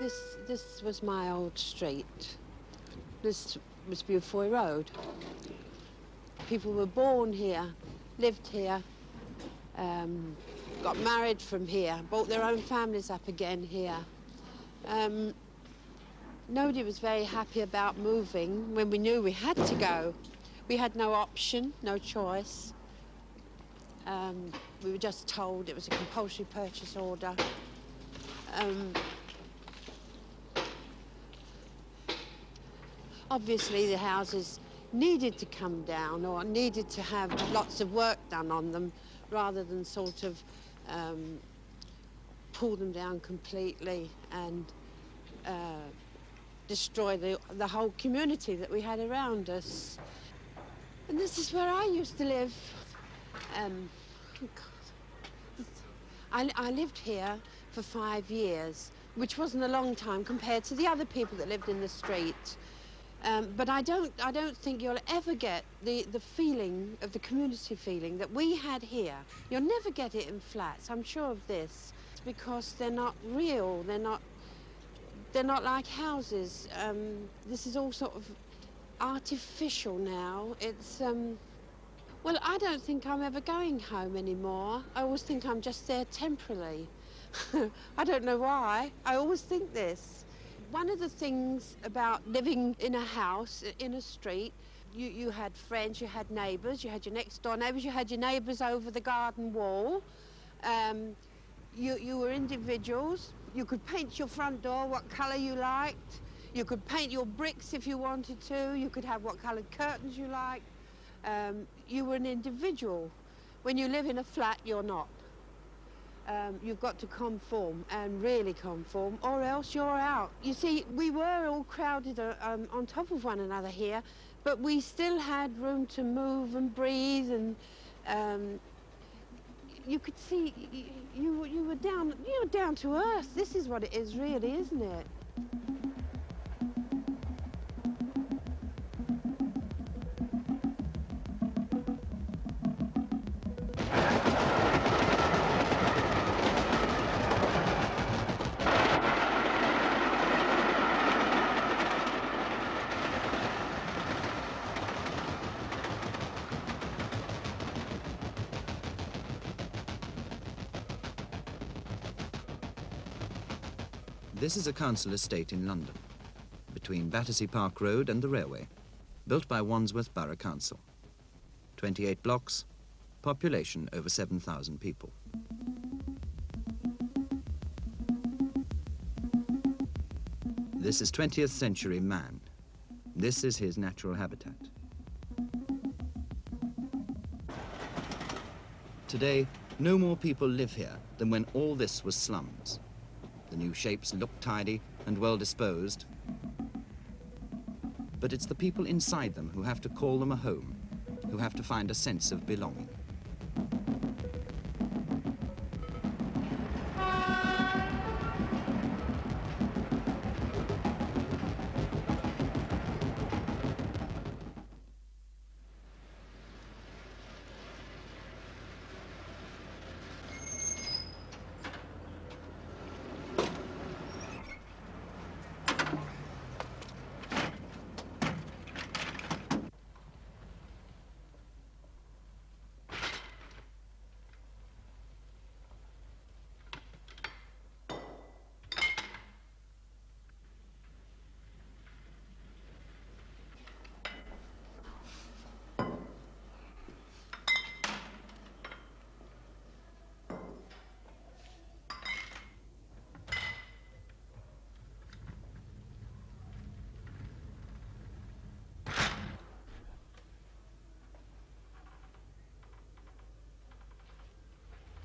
This was my old street. This was Beaufoy Road. People were born here, lived here, got married from here, brought their own families up again here. Nobody was very happy about moving when we knew we had to go. We had no option, no choice. We were just told it was a compulsory purchase order. Obviously, the houses needed to come down or needed to have lots of work done on them rather than sort of pull them down completely and destroy the whole community that we had around us. And this is where I used to live. I lived here for 5 years, which wasn't a long time compared to the other people that lived in the street. But I don't think you'll ever get the feeling of the community feeling that we had here. You'll never get it in flats, I'm sure of this. It's because they're not real, they're not like houses. This is all sort of artificial now. It's, well, I don't think I'm ever going home anymore. I always think I'm just there temporarily. I don't know why, I always think this. One of the things about living in a house, in a street, you had friends, you had neighbours, you had your next door neighbours, you had your neighbours over the garden wall. You were individuals. You could paint your front door what colour you liked. You could paint your bricks if you wanted to. You could have what coloured curtains you liked. You were an individual. When you live in a flat, you're not. You've got to conform, and really conform, or else you're out. You see, we were all crowded on top of one another here, but we still had room to move and breathe, and you could see you were down to earth. This is what it is, really, isn't it? This is a council estate in London, between Battersea Park Road and the railway, built by Wandsworth Borough Council. 28 blocks, population over 7,000 people. This is 20th century man. This is his natural habitat. Today, no more people live here than when all this was slums. The new shapes look tidy and well disposed, but it's the people inside them who have to call them a home, who have to find a sense of belonging.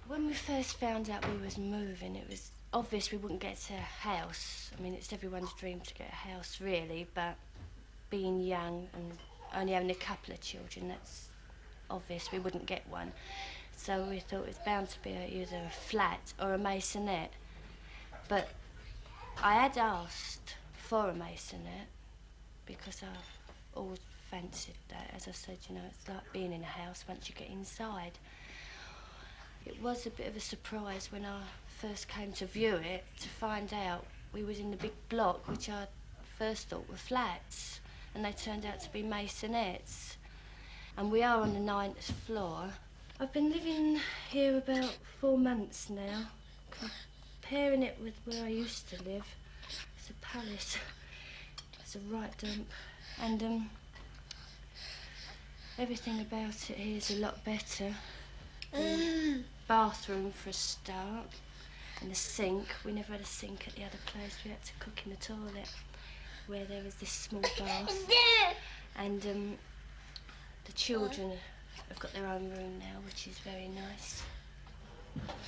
When we first found out we was moving, it was obvious we wouldn't get a house. I mean, it's everyone's dream to get a house, really, but being young and only having a couple of children, that's obvious we wouldn't get one. So we thought it was bound to be either a flat or a masonette. But I had asked for a masonette because I've always fancied that. As I said, you know, it's like being in a house once you get inside. It was a bit of a surprise when I first came to view it to find out we was in the big block, which I first thought were flats, and they turned out to be maisonettes. And we are on the 9th floor. I've been living here about 4 months now. Comparing it with where I used to live, it's a palace. It's a right dump. And everything about it here is a lot better. The bathroom for a start, and the sink. We never had a sink at the other place. We had to cook in the toilet, where there was this small bath. And the children have got their own room now, which is very nice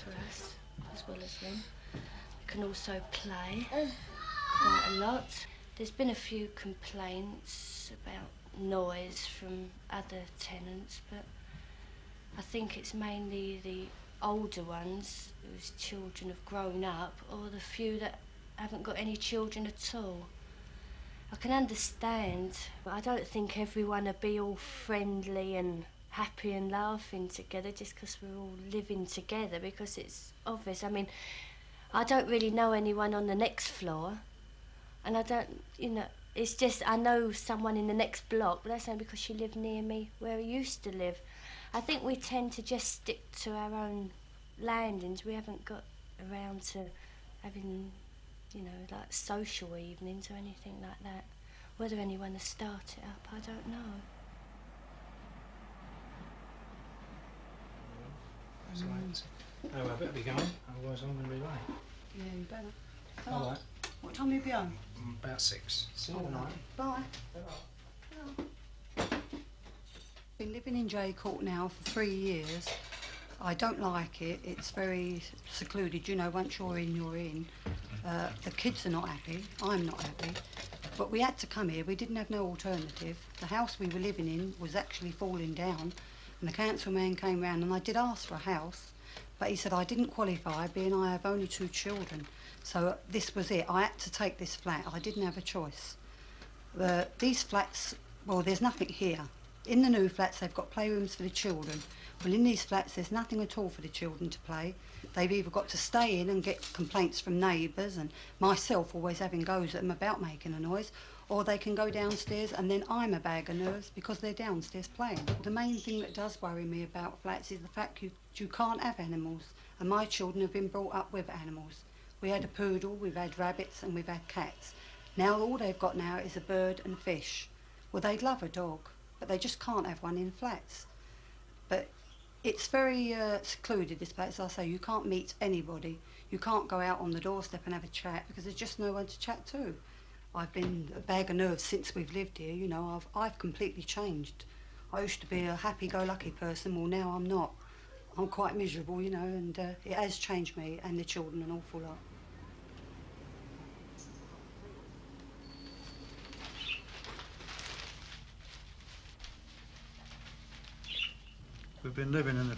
for us, as well as them. We can also play quite a lot. There's been a few complaints about noise from other tenants, but I think it's mainly the older ones whose children have grown up, or the few that haven't got any children at all. I can understand, but I don't think everyone will be all friendly and happy and laughing together just because we're all living together, because it's obvious. I mean, I don't really know anyone on the next floor, and I don't, you know, it's just I know someone in the next block, but that's only because she lived near me where I used to live. I think we tend to just stick to our own landings. We haven't got around to having, you know, like social evenings or anything like that. Whether anyone has started up, I don't know. That's late. Oh, I better be going, otherwise I'm going to be late. Yeah, you better. All right. What time will you be home? About 6. See you All tonight. right. Bye. Been living in J Court now for 3 years. I don't like it. It's very secluded. You know, once you're in, you're in. The kids are not happy. I'm not happy. But we had to come here. We didn't have no alternative. The house we were living in was actually falling down, and the council man came round, and I did ask for a house, but he said I didn't qualify, being I have only 2 children. So this was it. I had to take this flat. I didn't have a choice. These flats, well, there's nothing here. In the new flats, they've got playrooms for the children. Well, in these flats, there's nothing at all for the children to play. They've either got to stay in and get complaints from neighbours, and myself always having goes at them about making a noise, or they can go downstairs and then I'm a bag of nerves because they're downstairs playing. The main thing that does worry me about flats is the fact you can't have animals, and my children have been brought up with animals. We had a poodle, we've had rabbits, and we've had cats. Now all they've got now is a bird and fish. Well, they'd love a dog, but they just can't have one in flats. But it's very secluded, this place. As I say, you can't meet anybody. You can't go out on the doorstep and have a chat because there's just no one to chat to. I've been a bag of nerves since we've lived here, you know. I've completely changed. I used to be a happy-go-lucky person. Well, now I'm not. I'm quite miserable, you know, and it has changed me and the children an awful lot. We've been living in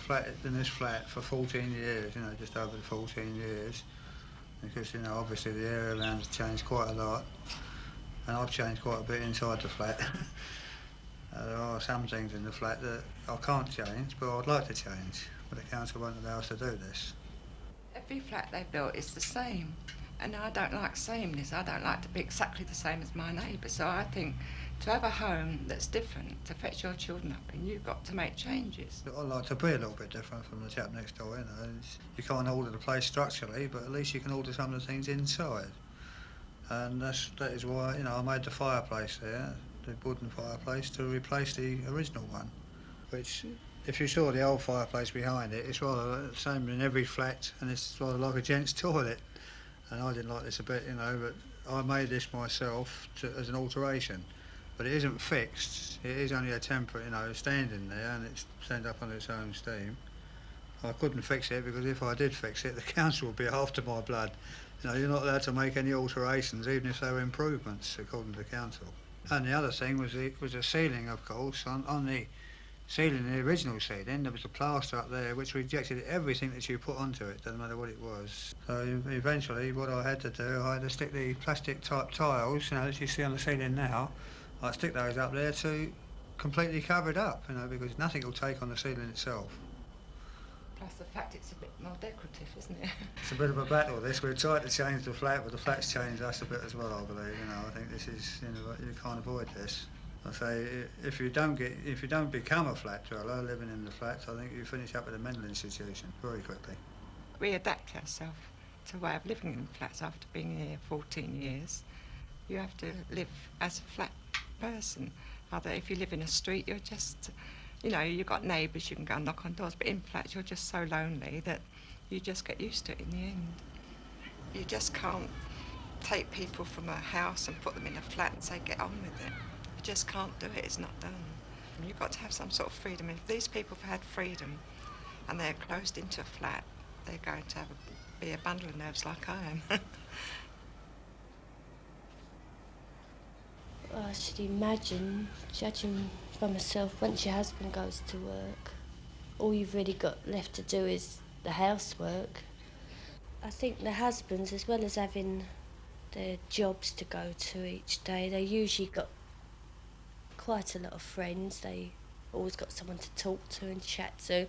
this flat for 14 years, you know, just over 14 years. Because, you know, obviously the area around has changed quite a lot. And I've changed quite a bit inside the flat. There are some things in the flat that I can't change, but I'd like to change. But the council won't allow us to do this. Every flat they've built is the same. And I don't like sameness. I don't like to be exactly the same as my neighbour. So I think to have a home that's different, to fetch your children up in, you've got to make changes. I like to be a little bit different from the chap next door, you know. You can't alter the place structurally, but at least you can alter some of the things inside. And that is why, you know, I made the fireplace there, the wooden fireplace, to replace the original one. Which, if you saw the old fireplace behind it, it's rather the same in every flat, and it's rather like a gents' toilet. And I didn't like this a bit, you know, but I made this myself as an alteration. But it isn't fixed. It is only a temporary, you know, standing there, and it's stand up on its own steam. I couldn't fix it because if I did fix it, the council would be after my blood. You know, you're not allowed to make any alterations, even if they were improvements, according to the council. And the other thing was the ceiling, of course. On the ceiling, the original ceiling, there was a plaster up there which rejected everything that you put onto it, doesn't matter what it was. So eventually, what I had to do, I had to stick the plastic type tiles, you know, as you see on the ceiling now. I stick those up there to completely cover it up, you know, because nothing will take on the ceiling itself. Plus the fact it's a bit more decorative, isn't it? It's a bit of a battle, this. We've tried to change the flat, but the flat's changed us a bit as well, I believe. You know, I think this is, you know, you can't avoid this. I say, if you don't become a flat dweller living in the flats, I think you finish up at a mental institution very quickly. We adapt ourselves to a way of living in flats after being here 14 years. You have to live as a flat person. Other, if you live in a street, you're just, you know, you've got neighbours, you can go and knock on doors, but in flats you're just so lonely that you just get used to it in the end. You just can't take people from a house and put them in a flat and say, get on with it. You just can't do it, it's not done. You've got to have some sort of freedom. If these people have had freedom and they're closed into a flat, they're going to be a bundle of nerves like I am. Well, I should imagine, judging by myself, once your husband goes to work, all you've really got left to do is the housework. I think the husbands, as well as having their jobs to go to each day, they usually got quite a lot of friends. They always got someone to talk to and chat to.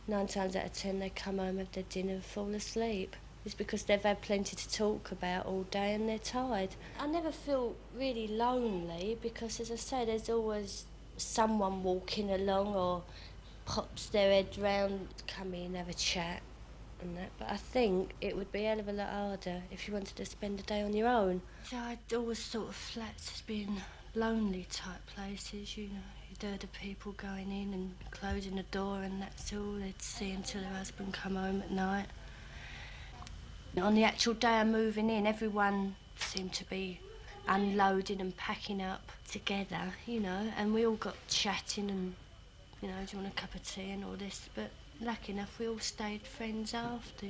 9 times out of 10 they come home, have their dinner and fall asleep. It's because they've had plenty to talk about all day and they're tired. I never feel really lonely because, as I say, there's always someone walking along or pops their head round, come in, have a chat and that. But I think it would be a hell of a lot harder if you wanted to spend a day on your own. So I'd always thought of flats as being lonely type places, you know. You'd heard of people going in and closing the door and that's all they'd see until their husband come home at night. On the actual day of moving in, everyone seemed to be unloading and packing up together, you know, and we all got chatting and, you know, do you want a cup of tea and all this, but lucky enough we all stayed friends after,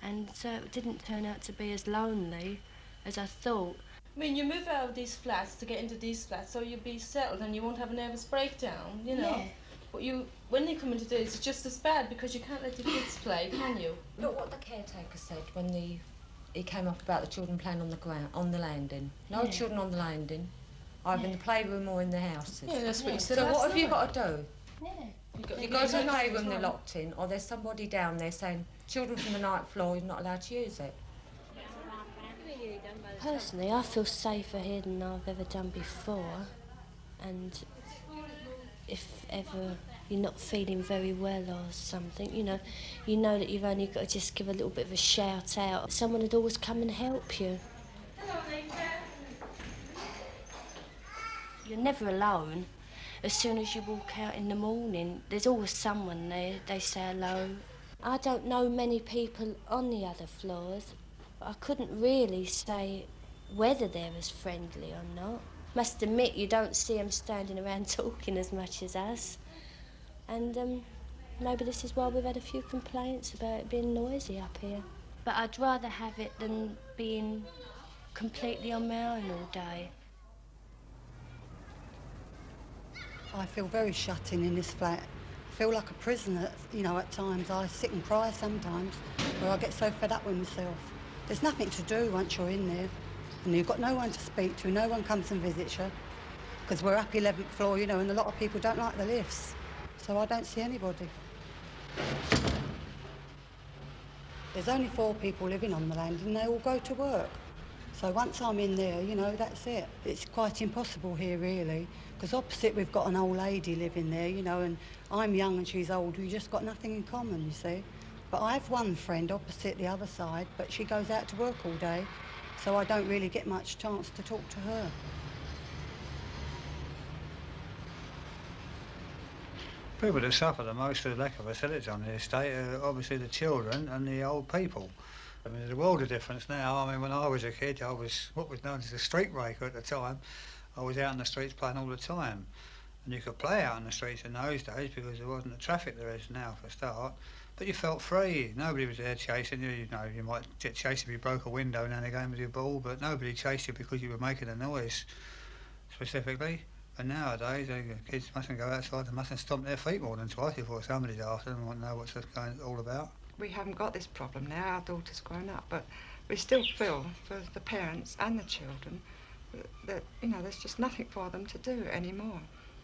and so it didn't turn out to be as lonely as I thought. I mean, you move out of these flats to get into these flats, so you'll be settled and you won't have a nervous breakdown, you know. Yeah. But when they come into this, it's just as bad because you can't let your kids play, can you? Look what the caretaker said when he came up about the children playing on the ground, on the landing. No children on the landing, either in the playroom or in the houses. Yeah, that's what you said So last what have you night. got to do? Yeah. You go to the playroom, they're locked in, or there's somebody down there saying, children from the ninth floor, you're not allowed to use it. Personally, I feel safer here than I've ever done before, and if ever you're not feeling very well or something, you know that you've only got to just give a little bit of a shout out. Someone would always come and help you. You're never alone. As soon as you walk out in the morning, there's always someone there. They say hello. I don't know many people on the other floors. I couldn't really say whether they're as friendly or not. Must admit, you don't see them standing around talking as much as us. And maybe this is why we've had a few complaints about it being noisy up here. But I'd rather have it than being completely on my own all day. I feel very shut in this flat. I feel like a prisoner, you know, at times. I sit and cry sometimes, where I get so fed up with myself. There's nothing to do once you're in there, and you've got no one to speak to, no one comes and visits you, because we're up 11th floor, you know, and a lot of people don't like the lifts, so I don't see anybody. There's only 4 people living on the landing, and they all go to work. So once I'm in there, you know, that's it. It's quite impossible here, really, because opposite we've got an old lady living there, you know, and I'm young and she's old. We just got nothing in common, you see. But I have one friend opposite the other side, but she goes out to work all day, so I don't really get much chance to talk to her. People that suffer the most through the lack of facilities on the estate are obviously the children and the old people. I mean, there's a world of difference now. I mean, when I was a kid, I was what was known as a street raker at the time. I was out in the streets playing all the time. And you could play out in the streets in those days because there wasn't the traffic there is now, for a start. But you felt free. Nobody was there chasing you. You know, you might get chased if you broke a window now and again with your ball, but nobody chased you because you were making a noise, specifically. And nowadays, kids mustn't go outside, they mustn't stomp their feet more than twice before somebody's after them and want to know what's all about. We haven't got this problem now, our daughter's grown up, but we still feel for the parents and the children that, you know, there's just nothing for them to do anymore.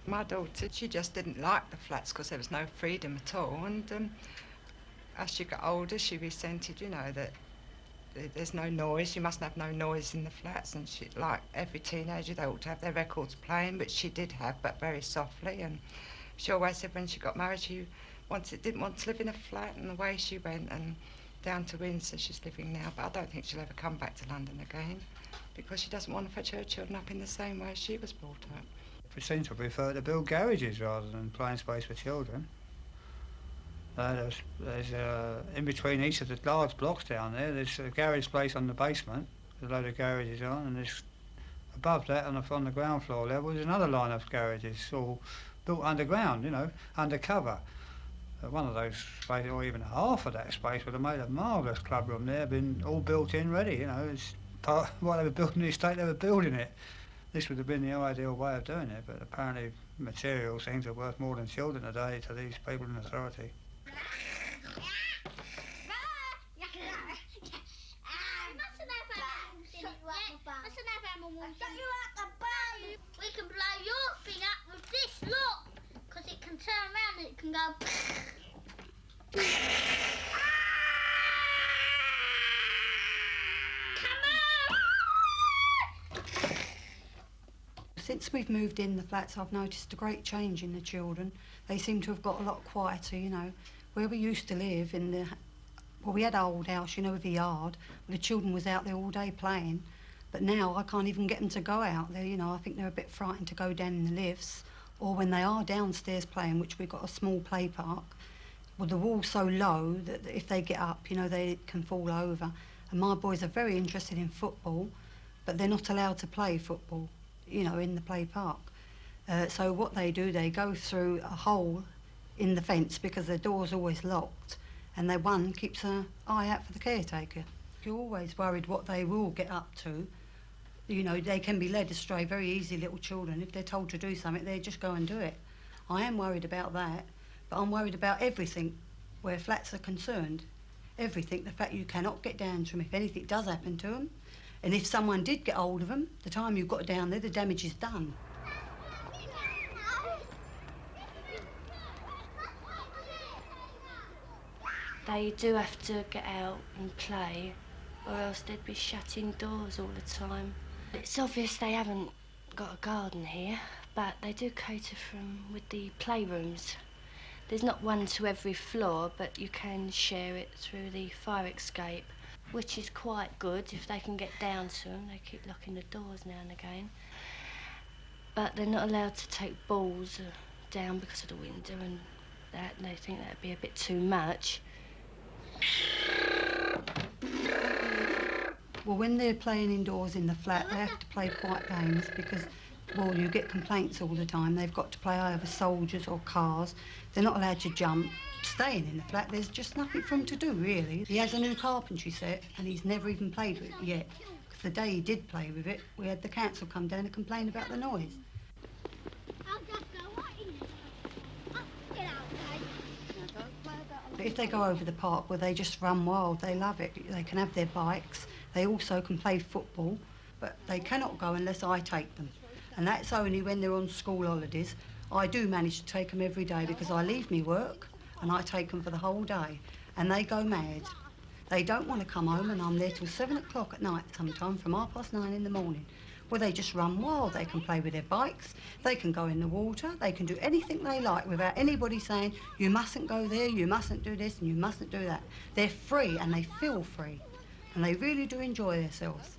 My daughter, she just didn't like the flats because there was no freedom at all, and as she got older, she resented, you know, that there's no noise. You mustn't have no noise in the flats, and she, like every teenager, they ought to have their records playing, which she did have, but very softly. And she always said when she got married, she didn't want to live in a flat, and away she went, and down to Windsor she's living now. But I don't think she'll ever come back to London again, because she doesn't want to fetch her children up in the same way she was brought up. We seem to prefer to build garages rather than playing space for children. There's in between each of the large blocks down there, there's a garage place on the basement, with a load of garages on, and there's above that on the ground floor level there's another line of garages, all built underground, you know, undercover. One of those spaces, or even half of that space, would have made a marvellous club room there, been all built in ready, you know. It's part while they were building the estate, they were building it. This would have been the ideal way of doing it, but apparently material things are worth more than children today to these people in authority. We can blow your thing up with this, look, because it can turn around and it can go. Since we've moved in the flats, I've noticed a great change in the children. They seem to have got a lot quieter, you know. Where we used to live in the, well, we had an old house, you know, with a yard. The children was out there all day playing. But now I can't even get them to go out there, you know. I think they're a bit frightened to go down in the lifts. Or when they are downstairs playing, which we've got a small play park, well, the wall's so low that if they get up, you know, they can fall over. And my boys are very interested in football, but they're not allowed to play football, you know, in the play park. So what they do, they go through a hole in the fence because the door's always locked, and one keeps an eye out for the caretaker. You're always worried what they will get up to. You know, they can be led astray, very easy little children. If they're told to do something, they just go and do it. I am worried about that, but I'm worried about everything where flats are concerned. Everything, the fact you cannot get down to them if anything does happen to them. And if someone did get hold of them, the time you've got down there, the damage is done. They do have to get out and play, or else they'd be shut indoors all the time. It's obvious they haven't got a garden here, but they do cater with the playrooms. There's not one to every floor, but you can share it through the fire escape, which is quite good if they can get down to them. They keep locking the doors now and again. But they're not allowed to take balls down because of the window and that. They think that'd be a bit too much. Well, when they're playing indoors in the flat, they have to play quiet games because, well, you get complaints all the time. They've got to play either soldiers or cars. They're not allowed to jump. Staying in the flat, there's just nothing for him to do, really. He has a new carpentry set and he's never even played with it yet. Because the day he did play with it, we had the council come down and complain about the noise. But if they go over the park where they just run wild, they love it. They can have their bikes. They also can play football, but they cannot go unless I take them. And that's only when they're on school holidays. I do manage to take them every day because I leave me work and I take them for the whole day. And they go mad. They don't want to come home, and I'm there till 7 o'clock at night sometime, from 9:30 in the morning. Well, they just run wild. They can play with their bikes, they can go in the water, they can do anything they like without anybody saying, you mustn't go there, you mustn't do this, and you mustn't do that. They're free, and they feel free, and they really do enjoy themselves.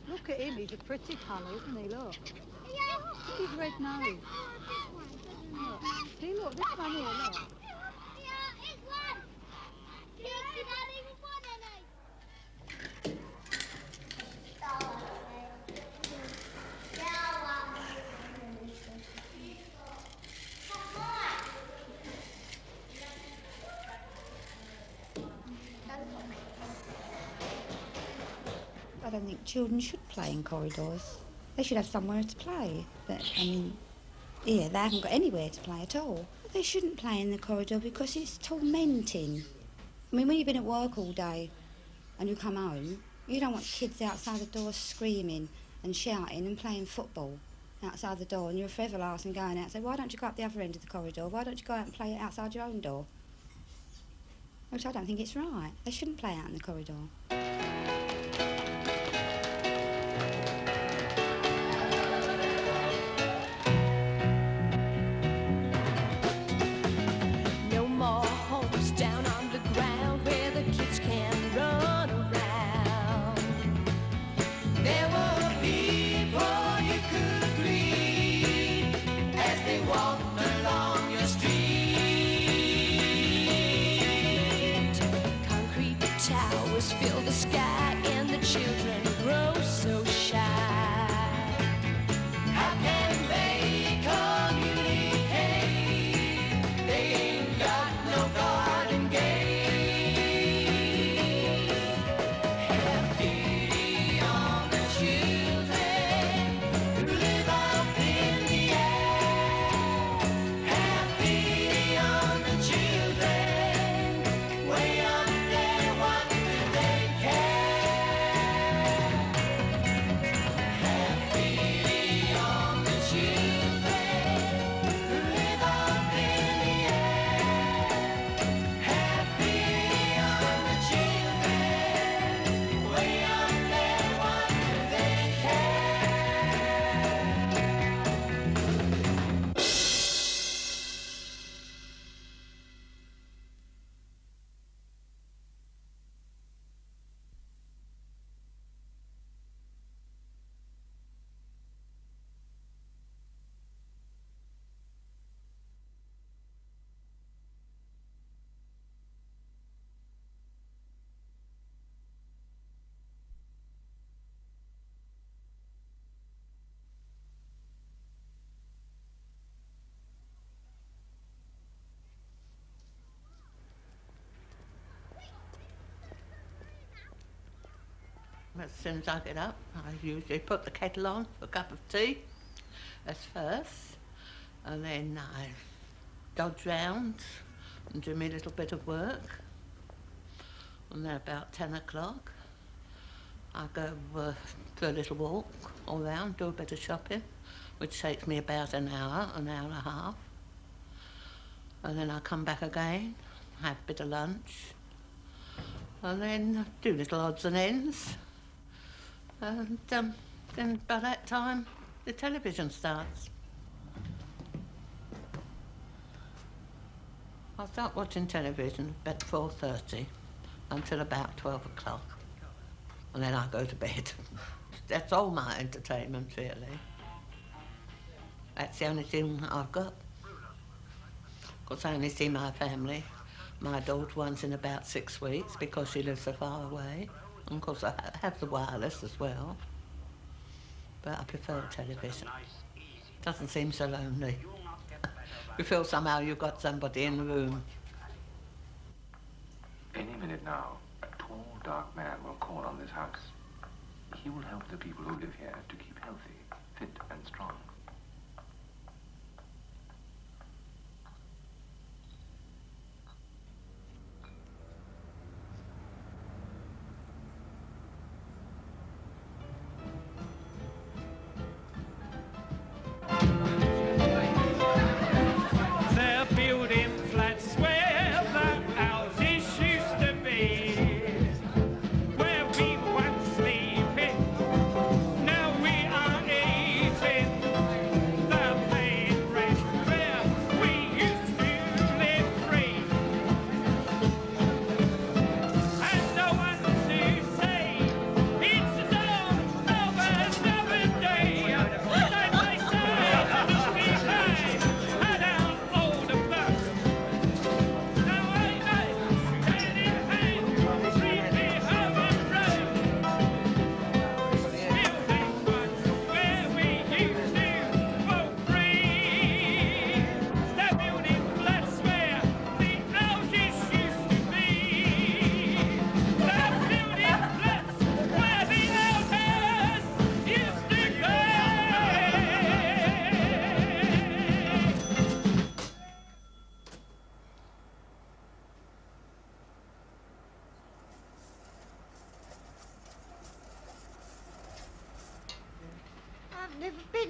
Look at him, he's a pretty colour, isn't he? Look. Look at his red nose. See, look, this one here, look. I don't think children should play in corridors. They should have somewhere to play. But, I mean, here, they haven't got anywhere to play at all. They shouldn't play in the corridor because it's tormenting. I mean, when you've been at work all day and you come home, you don't want kids outside the door screaming and shouting and playing football outside the door, and you're forever laughing going out and say, why don't you go up the other end of the corridor? Why don't you go out and play outside your own door? Which I don't think it's right. They shouldn't play out in the corridor. No more homes down on the ground where the kids can run around. There were people you could greet as they walked along your street. Concrete towers fill the sky and the children grow so shy. How can they communicate? They ain't got no garden gate. Have pity on the children who live up in the air. Have pity on the children way up there. What do they care? Have pity on the children who live up in the air. Have pity on the children way up there. What do they As soon as I get up, I usually put the kettle on for a cup of tea as first, and then I dodge round and do my little bit of work. And then about 10 o'clock, I go for a little walk all round, do a bit of shopping, which takes me about an hour and a half. And then I come back again, have a bit of lunch, and then do little odds and ends. And then by that time, the television starts. I start watching television at 4:30 until about 12 o'clock. And then I go to bed. That's all my entertainment, really. That's the only thing I've got. Of course, I only see my family, my daughter, once in about 6 weeks because she lives so far away. And of course, I have the wireless as well. But I prefer television. Doesn't seem so lonely. You feel somehow you've got somebody in the room. Any minute now, a tall, dark man will call on this house. He will help the people who live here to keep healthy, fit and strong. They're building flats where the houses used to be, where we once sleeping, now we are eating.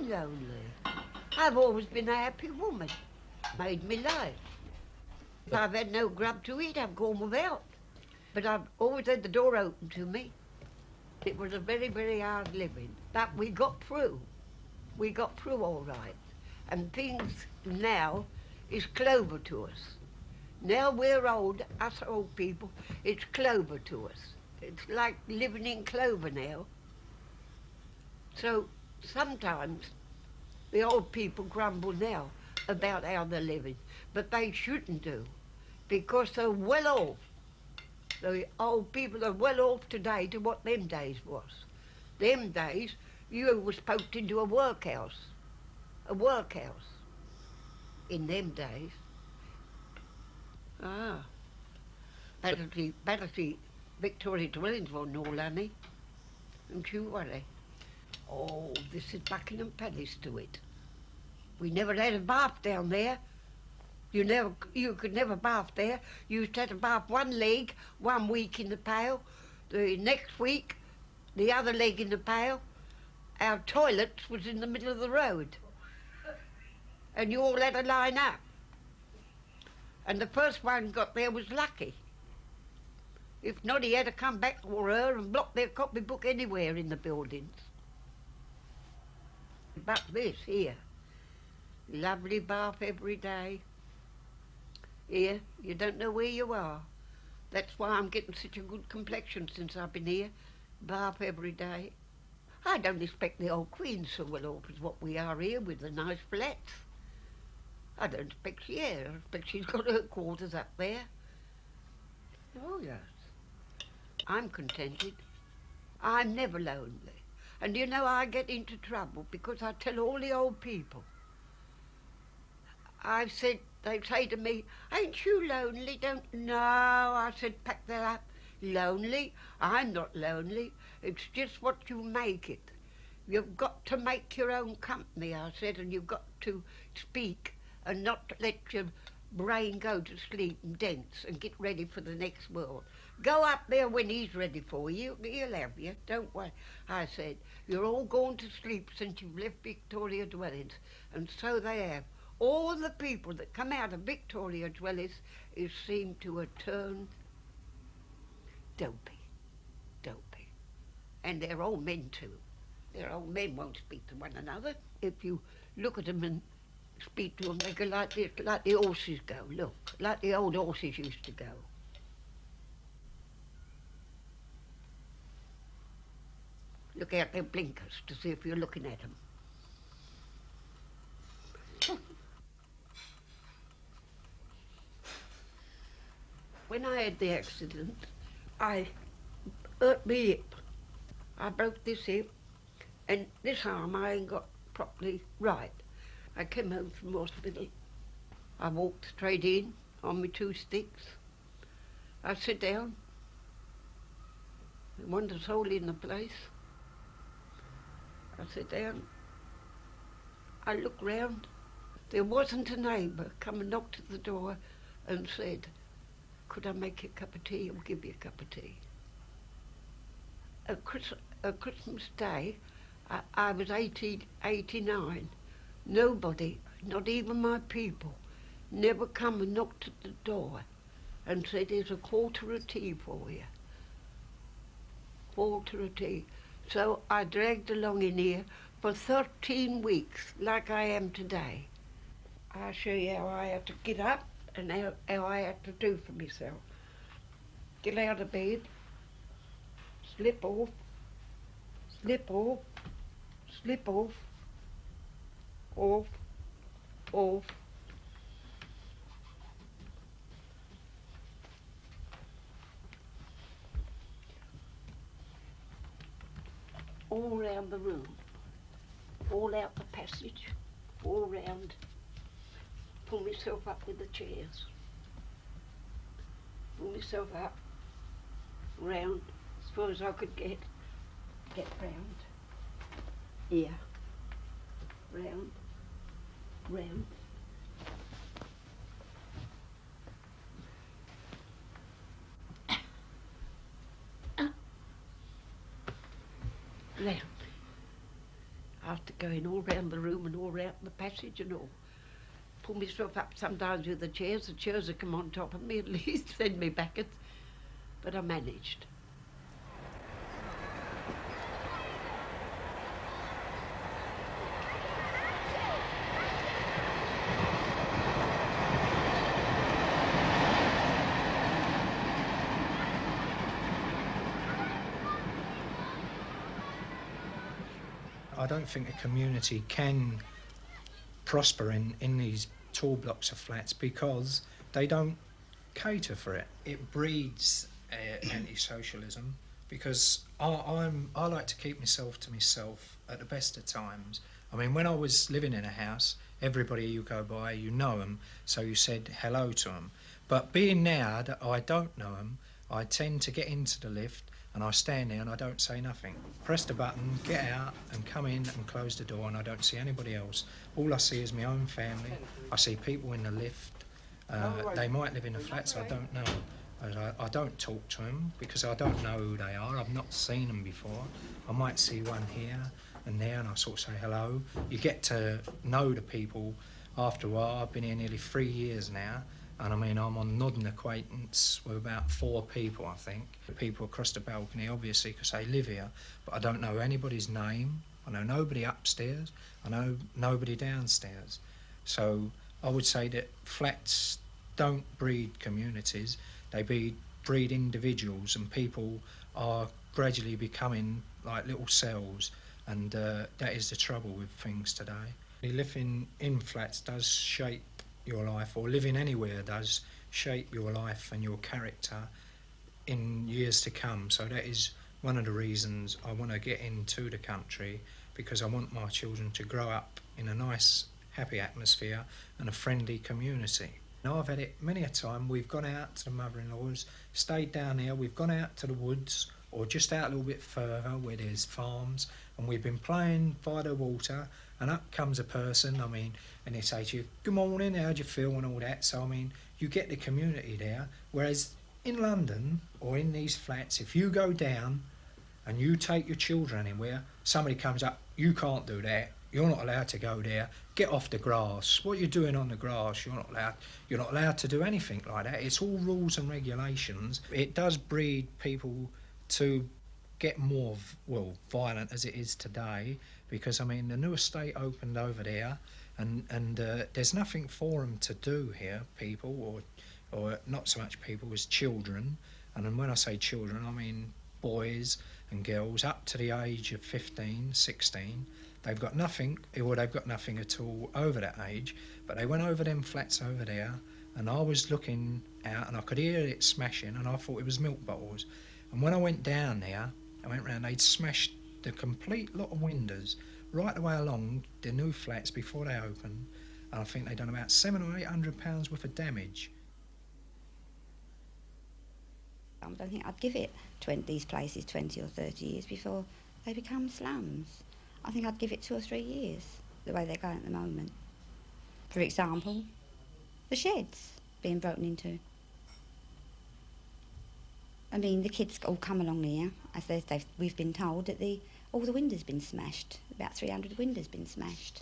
lonely. I've always been a happy woman. Made me life. If I've had no grub to eat, I've gone without. But I've always had the door open to me. It was a very, very hard living. But we got through. We got through all right. And things now is clover to us. Now we're old, us old people, it's clover to us. It's like living in clover now. So sometimes the old people grumble now about how they're living, but they shouldn't do, because they're well off. The old people are well off today to what them days was. Them days, you was poked into a workhouse in them days. Ah, Battersea, Victoria dwellings wasn't all honey. Don't you worry. Oh, this is Buckingham Palace to it. We never had a bath down there. You could never bath there. You used to have to bath one leg 1 week in the pail, the next week the other leg in the pail. Our toilets was in the middle of the road. And you all had to line up. And the first one got there was lucky. If not, he had to come back or her and block their copybook anywhere in the buildings. But this here, lovely bath every day. Here, you don't know where you are. That's why I'm getting such a good complexion since I've been here. Bath every day. I don't expect the old Queen's so well off as what we are here with the nice flats. I don't expect she is. I expect she's got her quarters up there. Oh, yes. I'm contented. I'm never lonely. And you know, I get into trouble because I tell all the old people. I've said, they say to me, ain't you lonely? Don't... No, I said, pack that up. Lonely? I'm not lonely. It's just what you make it. You've got to make your own company, I said, and you've got to speak and not let your brain go to sleep and dance and get ready for the next world. Go up there when he's ready for you. He'll have you. Don't worry. I said, you're all gone to sleep since you've left Victoria dwellings. And so they have. All the people that come out of Victoria dwellings seem to have turned dopey. And they're old men too. Their old men won't speak to one another. If you look at them and speak to them, they go like this, like the horses go. Look, like the old horses used to go. Look out their blinkers to see if you're looking at them. When I had the accident, I hurt my hip. I broke this hip, and this arm I ain't got properly right. I came home from hospital. I walked straight in on my 2 sticks. I sit down. The wonders hole in the place. I sit down. I look round. There wasn't a neighbour come and knocked at the door and said, could I make you a cup of tea or give you a cup of tea? At Christmas Day, I was 89. Nobody, not even my people, never come and knocked at the door and said, here's a quarter of tea for you. Quarter of tea. So I dragged along in here for 13 weeks, like I am today. I'll show you how I had to get up and how I had to do for myself. Get out of bed, slip off, slip off, slip off, off, off. All round the room, all out the passage, all round. Pull myself up with the chairs. Pull myself up, round, as far as I could get round. Here, round, round. Round. after going all round the room and all round the passage and all. Pull myself up sometimes with the chairs would come on top of me, at least send me backwards. But I managed. I don't think a community can prosper in these tall blocks of flats because they don't cater for it. It breeds anti-socialism because I like to keep myself to myself at the best of times. I mean, when I was living in a house, everybody you go by, you know them, so you said hello to them. But being now that I don't know them, I tend to get into the lift and I stand there and I don't say nothing. Press the button, get out and come in and close the door, and I don't see anybody else. All I see is my own family. I see people in the lift. They might live in the flats, I don't know. I don't talk to them because I don't know who they are. I've not seen them before. I might see one here and there and I sort of say hello. You get to know the people after a while. I've been here nearly 3 years now. And I mean, I'm on nodding acquaintance with about 4 people, I think. The people across the balcony, obviously, because they live here, but I don't know anybody's name. I know nobody upstairs. I know nobody downstairs. So I would say that flats don't breed communities. They breed individuals, and people are gradually becoming like little cells, and that is the trouble with things today. Living in flats does shape your life, or living anywhere does shape your life and your character in years to come. So that is one of the reasons I want to get into the country, because I want my children to grow up in a nice, happy atmosphere and a friendly community. Now, I've had it many a time. We've gone out to the mother-in-law's, stayed down there, we've gone out to the woods or just out a little bit further where there's farms, and we've been playing by the water, and up comes a person, I mean, and they say to you, good morning, how do you feel, and all that. So, I mean, you get the community there, whereas in London or in these flats, if you go down and you take your children anywhere, somebody comes up, you can't do that, you're not allowed to go there, get off the grass, what you're doing on the grass, you're not allowed to do anything like that. It's all rules and regulations. It does breed people to get more, well, violent as it is today, because, I mean, the new estate opened over there, and there's nothing for them to do here, people, or not so much people as children. And then when I say children, I mean boys and girls up to the age of 15, 16. They've got nothing, or they've got nothing at all over that age, but they went over them flats over there, and I was looking out and I could hear it smashing, and I thought it was milk bottles. And when I went down there, I went round, they'd smashed the complete lot of windows right the way along the new flats before they opened, and I think they'd done about £700 or £800 worth of damage. I don't think I'd give it these places 20 or 30 years before they become slums. I think I'd give it 2 or 3 years, the way they're going at the moment. For example, the sheds being broken into. I mean, the kids all come along here, as we've been told that all the windows been smashed. About 300 windows been smashed.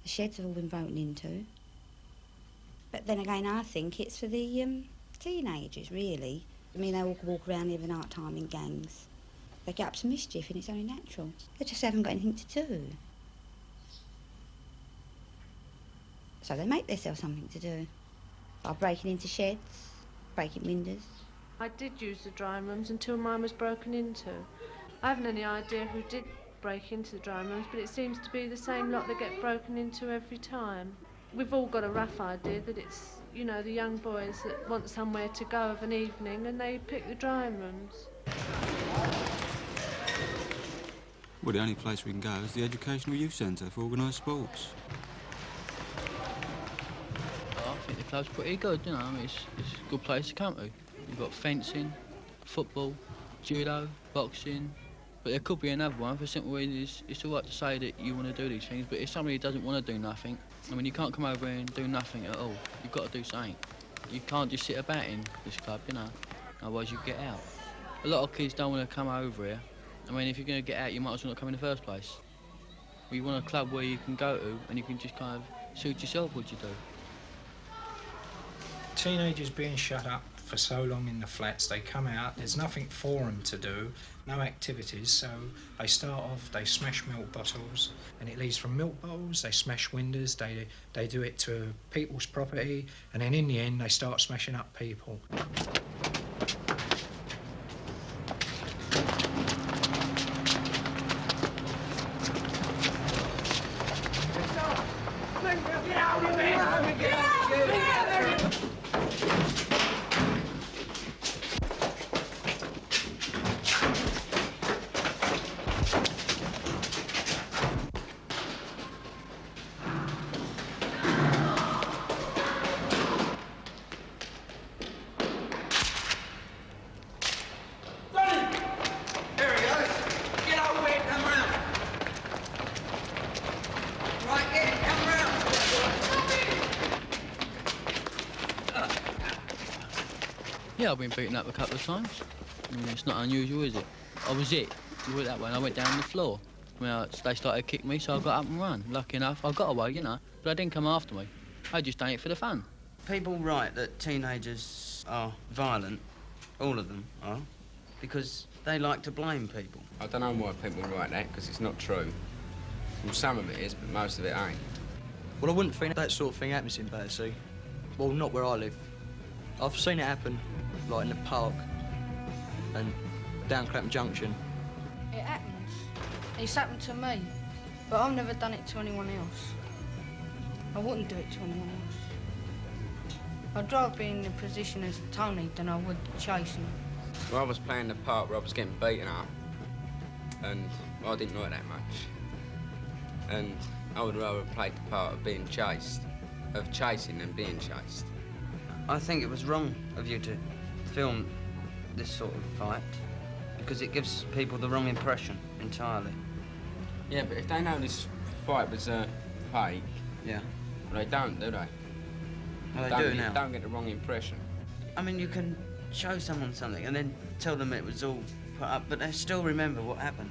The sheds have all been broken into. But then again, I think it's for the teenagers, really. I mean, they all walk around here at night time in gangs. They get up to mischief, and it's only natural. They just haven't got anything to do. So they make themselves something to do by breaking into sheds, breaking windows. I did use the drying rooms until mine was broken into. I haven't any idea who did break into the drying rooms, but it seems to be the same lot that get broken into every time. We've all got a rough idea that it's, you know, the young boys that want somewhere to go of an evening, and they pick the drying rooms. Well, the only place we can go is the Educational Youth Centre for organised sports. I think the club's pretty good, you know. I mean, it's a good place to come to. You've got fencing, football, judo, boxing. But there could be another one for simple reasons. It's all right to say that you want to do these things, but if somebody doesn't want to do nothing, I mean, you can't come over here and do nothing at all. You've got to do something. You can't just sit about in this club, you know, otherwise you get out. A lot of kids don't want to come over here. I mean, if you're going to get out, you might as well not come in the first place. We want a club where you can go to and you can just kind of suit yourself what you do. Teenagers being shut up for so long in the flats, they come out, there's nothing for them to do, no activities, so they start off, they smash milk bottles, and it leads from milk bottles, they smash windows, they do it to people's property, and then in the end they start smashing up people. Yeah, I've been beaten up a couple of times. I mean, it's not unusual, is it? I was it. You went that way and I went down on the floor. I mean, they started kicking me, so I got up and run. Lucky enough, I got away, you know, but they didn't come after me. I just done it for the fun. People write that teenagers are violent, all of them are, because they like to blame people. I don't know why people write that, because it's not true. Well, some of it is, but most of it ain't. Well, I wouldn't think that sort of thing happens in Battersea. Well, not where I live. I've seen it happen, like in the park and down Clapham Junction. It happens. It's happened to me, but I've never done it to anyone else. I wouldn't do it to anyone else. I'd rather be in the position as Tony than I would chasing. Well, I was playing the part where I was getting beaten up, and I didn't like that much. And I would rather have played the part of being chased, of chasing than being chased. I think it was wrong of you to film this sort of fight because it gives people the wrong impression entirely. Yeah, but if they know this fight was fake, yeah, well, they don't, do they? Well, they do now. Don't get the wrong impression. I mean, you can show someone something and then tell them it was all put up, but they still remember what happened.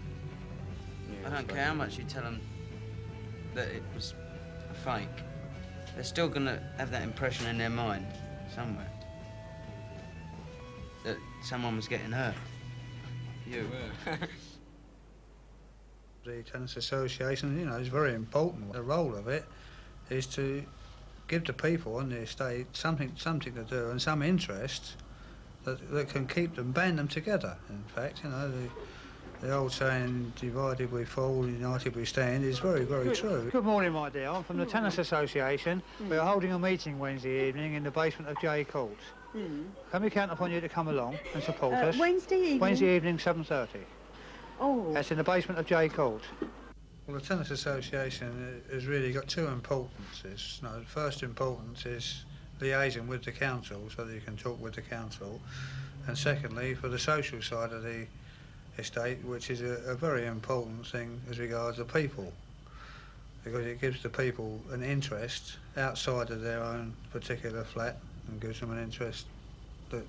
Yeah, I don't care how much you tell them that it was fake. They're still going to have that impression in their mind somewhere that someone was getting hurt. You. The Tenants Association, you know, is very important. The role of it is to give the people on the estate something to do and some interest that can keep them, band them together. In fact, you know, the old saying, divided we fall, united we stand, is very, very true. Good morning, my dear. I'm from the Tenants Association. We are holding a meeting Wednesday evening in the basement of J Court. Can we count upon you to come along and support us? Wednesday evening? Wednesday evening, 7:30. Oh. That's in the basement of J Court. Well, the Tenants Association has really got two importances. No, the first importance is liaising with the council so that you can talk with the council. And secondly, for the social side of the estate, which is a very important thing as regards the people, because it gives the people an interest outside of their own particular flat and gives them an interest that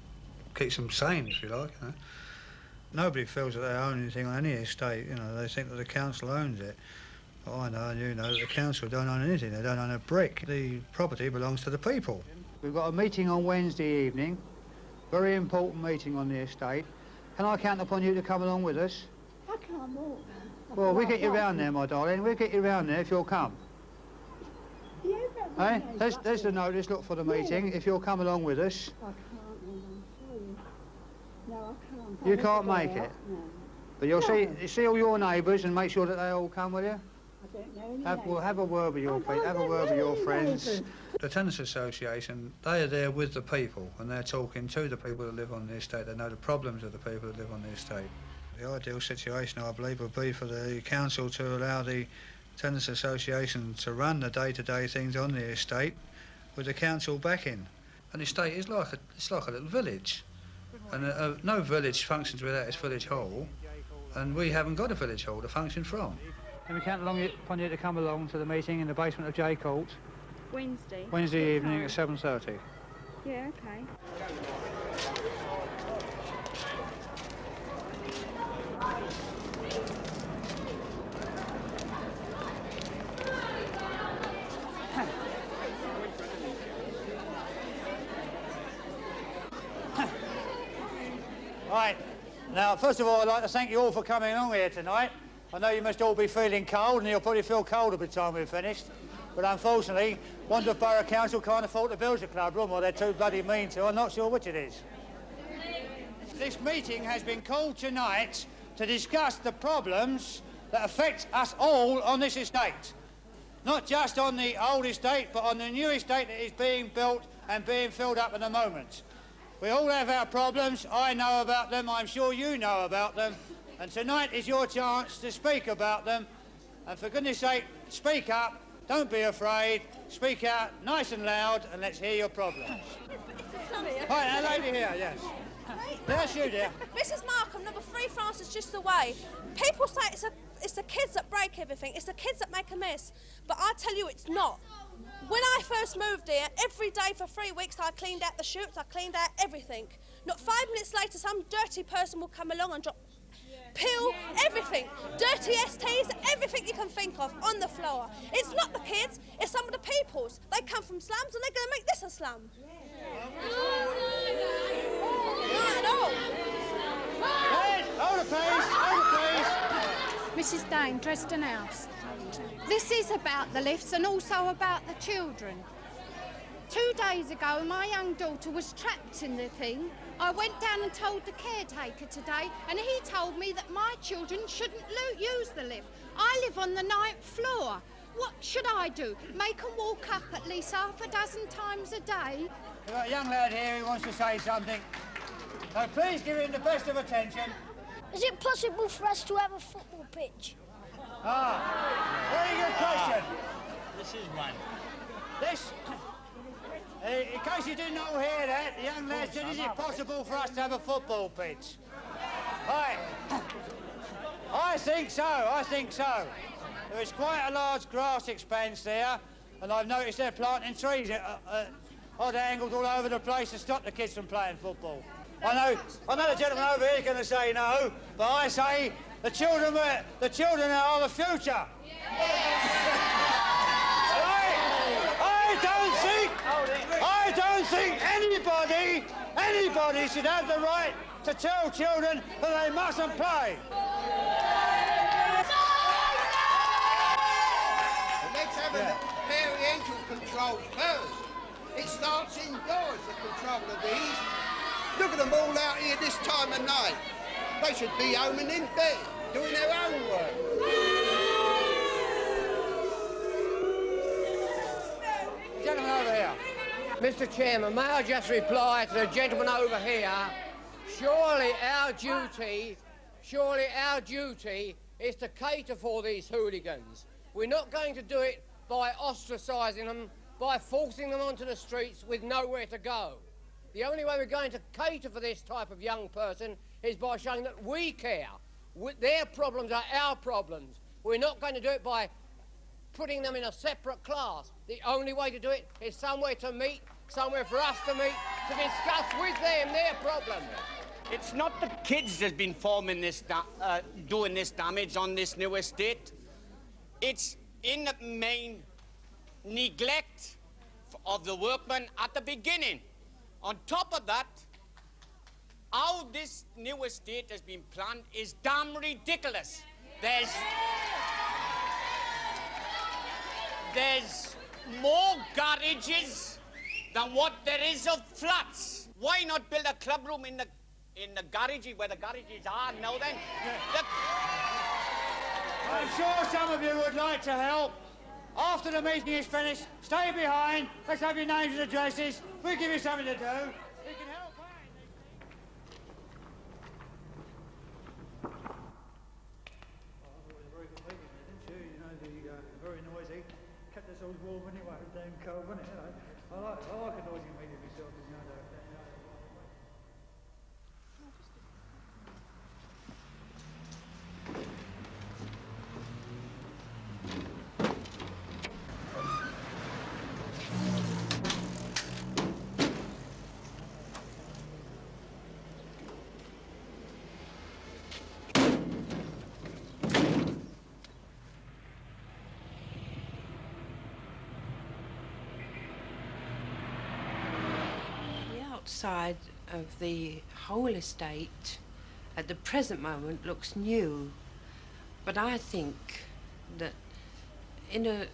keeps them sane, if you like. You know? Nobody feels that they own anything on any estate, you know, they think that the council owns it. But I know and you know that the council don't own anything, they don't own a brick. The property belongs to the people. We've got a meeting on Wednesday evening, very important meeting on the estate. Can I count upon you to come along with us? I can't walk. Well, we'll get you round there, my darling. We'll get you round there if you'll come. Yeah, Hey, there's the notice, look for the meeting, if you'll come along with us. I can't, I'm sorry. No, I can't. You can't make it? No. But you'll see all your neighbours and make sure that they all come, will you? I don't know any We'll have a word with your people, have a word with your friends. The Tenants Association, they are there with the people and they're talking to the people that live on the estate. They know the problems of the people that live on the estate. The ideal situation, I believe, would be for the council to allow the Tenants Association to run the day-to-day things on the estate with the council backing. An estate is like a little village, and no village functions without its village hall, and we haven't got a village hall to function from. Can we count upon you to come along to the meeting in the basement of J Court? Wednesday? Wednesday evening at 7:30. Yeah, okay. Right. Now, first of all, I'd like to thank you all for coming along here tonight. I know you must all be feeling cold, and you'll probably feel colder by the time we're finished. But unfortunately, Wandsworth Borough Council can't afford to build a club room, or they're too bloody mean to. I'm not sure which it is. This meeting has been called tonight to discuss the problems that affect us all on this estate. Not just on the old estate, but on the new estate that is being built and being filled up at the moment. We all have our problems. I know about them. I'm sure you know about them. And tonight is your chance to speak about them. And for goodness sake, speak up. Don't be afraid. Speak out nice and loud, and let's hear your problems. Hi, that lady here, yes. That's you, dear. Mrs. Markham, number 3 Francis, just away. People say it's the kids that break everything. It's the kids that make a mess. But I tell you, it's not. When I first moved here, every day for 3 weeks I cleaned out the chutes, I cleaned out everything. Not 5 minutes later, some dirty person will come along and drop pill, everything. Dirty STs, everything you can think of on the floor. It's not the kids, it's some of the peoples. They come from slums and they're going to make this a slum. Not at all. Hold it, please. Hold it, please. Mrs. Dane, Dresden House. This is about the lifts and also about the children. 2 days ago, my young daughter was trapped in the thing. I went down and told the caretaker today, and he told me that my children shouldn't use the lift. I live on the 9th floor. What should I do? Make them walk up at least half a dozen times a day? We've got a young lad here who wants to say something. So please give him the best of attention. Is it possible for us to have a football pitch? Very good question. This is one. This, in case you didn't all hear that, the young lad said, is it possible for us to have a football pitch? Right. I think so. There is quite a large grass expanse there, and I've noticed they're planting trees at odd angles all over the place to stop the kids from playing football. I know the gentleman over here is going to say no, but I say the children are the future. I don't think anybody should have the right to tell children that they mustn't play. Let's have a experiential control first. It starts indoors, the control of these. Look at them all out here this time of night. They should be home and in bed, doing their own work. Gentleman over here. Mr. Chairman, may I just reply to the gentleman over here? Surely our duty is to cater for these hooligans. We're not going to do it by ostracising them, by forcing them onto the streets with nowhere to go. The only way we're going to cater for this type of young person is by showing that we care. Their problems are our problems. We're not going to do it by putting them in a separate class. The only way to do it is somewhere to meet, somewhere for us to meet, to discuss with them their problems. It's not the kids that's been forming this, doing this damage on this new estate. It's in the main neglect of the workmen at the beginning. On top of that, how this new estate has been planned is damn ridiculous. There's more garages than what there is of flats. Why not build a clubroom in the garage where the garages are now then? I'm sure some of you would like to help. After the meeting is finished, stay behind. Let's have your names and addresses. We'll give you something to do. We can help. Very noisy. Kept us all warm anyway. Damn cold, wasn't it? I like a noisy meeting myself. Outside of the whole estate at the present moment looks new, but I think that in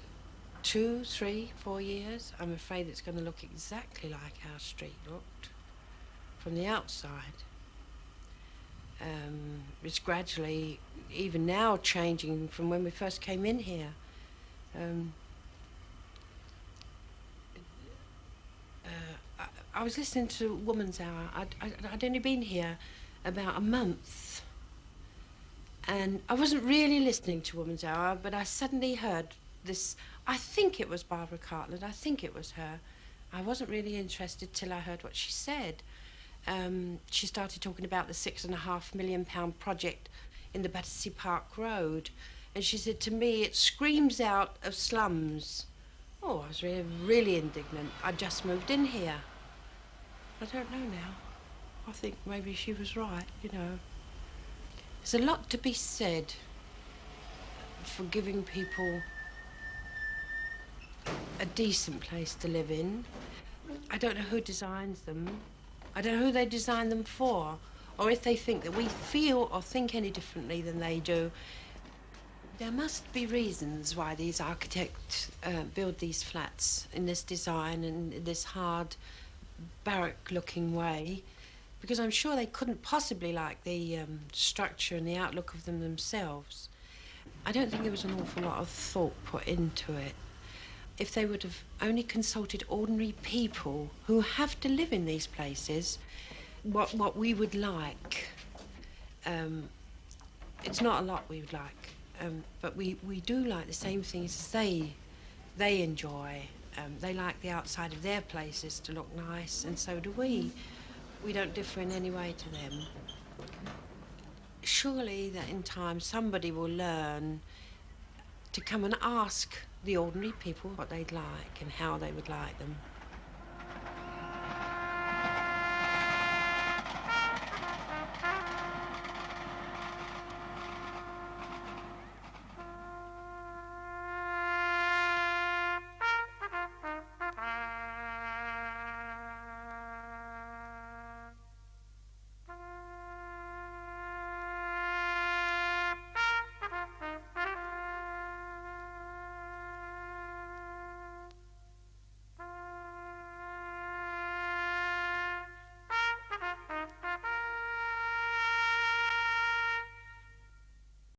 2, 3, 4 years, I'm afraid it's going to look exactly like our street looked from the outside. It's gradually, even now, changing from when we first came in here. I was listening to Woman's Hour. I'd only been here about a month, and I wasn't really listening to Woman's Hour, but I suddenly heard this. I think it was Barbara Cartland. I think it was her. I wasn't really interested till I heard what she said. She started talking about the £6.5 million project in the Battersea Park Road, and she said to me, "It screams out of slums." Oh, I was really indignant. I just moved in here. I don't know now. I think maybe she was right, you know. There's a lot to be said for giving people a decent place to live in. I don't know who designs them. I don't know who they design them for, or if they think that we feel or think any differently than they do. There must be reasons why these architects build these flats in this design and in this hard, barrack-looking way, because I'm sure they couldn't possibly like the structure and the outlook of them themselves. I don't think there was an awful lot of thought put into it. If they would have only consulted ordinary people who have to live in these places, what we would like, it's not a lot we would like, but we do like the same things as they enjoy. They like the outside of their places to look nice, and so do we. We don't differ in any way to them. Surely that in time somebody will learn to come and ask the ordinary people what they'd like and how they would like them.